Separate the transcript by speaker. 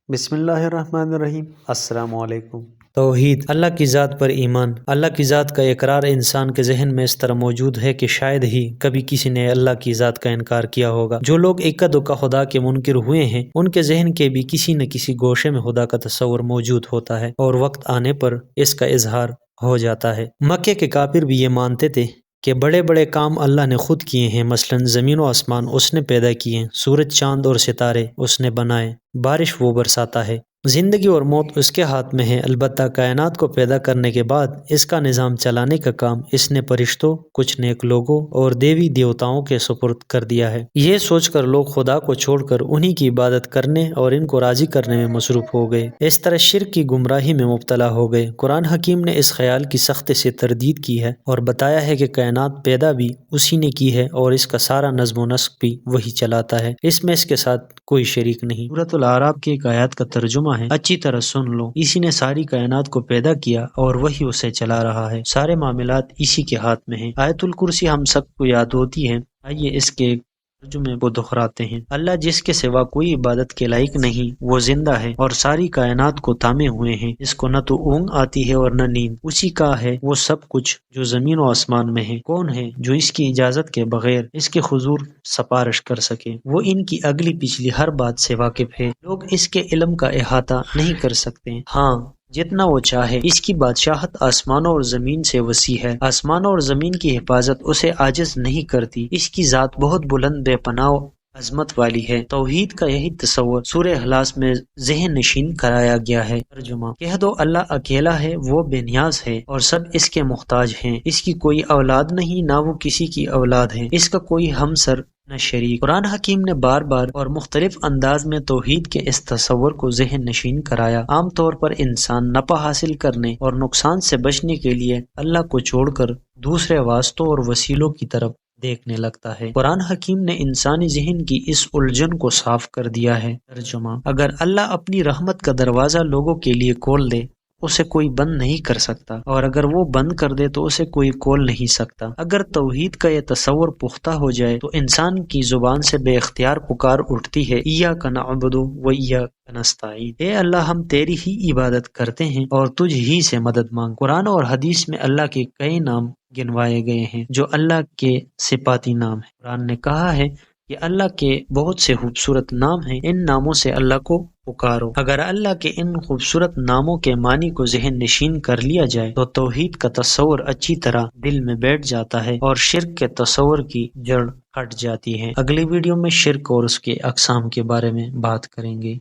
Speaker 1: بسم اللہ الرحمن الرحیم۔ السلام علیکم۔
Speaker 2: توحید، اللہ کی ذات پر ایمان۔ اللہ کی ذات کا اقرار انسان کے ذہن میں اس طرح موجود ہے کہ شاید ہی کبھی کسی نے اللہ کی ذات کا انکار کیا ہوگا۔ جو لوگ اکا دکا خدا کے منکر ہوئے ہیں، ان کے ذہن کے بھی کسی نہ کسی گوشے میں خدا کا تصور موجود ہوتا ہے اور وقت آنے پر اس کا اظہار ہو جاتا ہے۔ مکے کے کافر بھی یہ مانتے تھے کہ بڑے بڑے کام اللہ نے خود کیے ہیں، مثلا زمین و آسمان اس نے پیدا کیے، سورج چاند اور ستارے اس نے بنائے، بارش وہ برساتا ہے، زندگی اور موت اس کے ہاتھ میں ہے، البتہ کائنات کو پیدا کرنے کے بعد اس کا نظام چلانے کا کام اس نے فرشتوں، کچھ نیک لوگوں اور دیوی دیوتاؤں کے سپرد کر دیا ہے۔ یہ سوچ کر لوگ خدا کو چھوڑ کر انہی کی عبادت کرنے اور ان کو راضی کرنے میں مصروف ہو گئے، اس طرح شرک کی گمراہی میں مبتلا ہو گئے۔ قرآن حکیم نے اس خیال کی سختی سے تردید کی ہے اور بتایا ہے کہ کائنات پیدا بھی اسی نے کی ہے اور اس کا سارا نظم و نسق بھی وہی چلاتا ہے، اس میں اس کے ساتھ کوئی شریک نہیں۔ سورۃ الاعراف کی ایک آیات کا ترجمہ ہے، اچھی طرح سن لو، اسی نے ساری کائنات کو پیدا کیا اور وہی اسے چلا رہا ہے، سارے معاملات اسی کے ہاتھ میں ہیں۔ آیت الکرسی ہم سب کو یاد ہوتی ہے، آئیے اس کے ترجمے کو دہراتے ہیں۔ اللہ جس کے سوا کوئی عبادت کے لائق نہیں، وہ زندہ ہے اور ساری کائنات کو تھامے ہوئے ہیں، اس کو نہ تو اونگ آتی ہے اور نہ نیند، اسی کا ہے وہ سب کچھ جو زمین و آسمان میں ہے۔ کون ہے جو اس کی اجازت کے بغیر اس کے حضور سفارش کر سکے؟ وہ ان کی اگلی پچھلی ہر بات سے واقف ہے، لوگ اس کے علم کا احاطہ نہیں کر سکتے، ہاں جتنا وہ چاہے۔ اس کی بادشاہت آسمانوں اور زمین سے وسیع ہے، آسمانوں اور زمین کی حفاظت اسے عاجز نہیں کرتی، اس کی ذات بہت بلند، بے پناہ عظمت والی ہے۔ توحید کا یہی تصور سورہ اخلاص میں ذہن نشین کرایا گیا ہے۔ ترجمہ: کہہ دو اللہ اکیلا ہے، وہ بے نیاز ہے اور سب اس کے محتاج ہیں، اس کی کوئی اولاد نہیں، نہ وہ کسی کی اولاد ہے، اس کا کوئی ہمسر نہ شریک۔ قرآن حکیم نے بار بار اور مختلف انداز میں توحید کے اس تصور کو ذہن نشین کرایا۔ عام طور پر انسان نفع حاصل کرنے اور نقصان سے بچنے کے لیے اللہ کو چھوڑ کر دوسرے واسطوں اور وسیلوں کی طرف دیکھنے لگتا ہے۔ قرآن حکیم نے انسانی ذہن کی اس الجھن کو صاف کر دیا ہے۔ ترجمہ: اگر اللہ اپنی رحمت کا دروازہ لوگوں کے لیے کھول دے، اسے کوئی بند نہیں کر سکتا، اور اگر وہ بند کر دے تو اسے کوئی کھول نہیں سکتا۔ اگر توحید کا یہ تصور پختہ ہو جائے تو انسان کی زبان سے بے اختیار پکار اٹھتی ہے، ایاک نعبد و ایاک نستعین، اے اللہ ہم تیری ہی عبادت کرتے ہیں اور تجھ ہی سے مدد مانگ۔ قرآن اور حدیث میں اللہ کے کئی نام گنوائے گئے ہیں جو اللہ کے صفاتی نام ہیں۔ قرآن نے کہا ہے کہ اللہ کے بہت سے خوبصورت نام ہیں، ان ناموں سے اللہ کو پکارو۔ اگر اللہ کے ان خوبصورت ناموں کے معنی کو ذہن نشین کر لیا جائے تو توحید کا تصور اچھی طرح دل میں بیٹھ جاتا ہے اور شرک کے تصور کی جڑ ہٹ جاتی ہے۔ اگلی ویڈیو میں شرک اور اس کے اقسام کے بارے میں بات کریں گے۔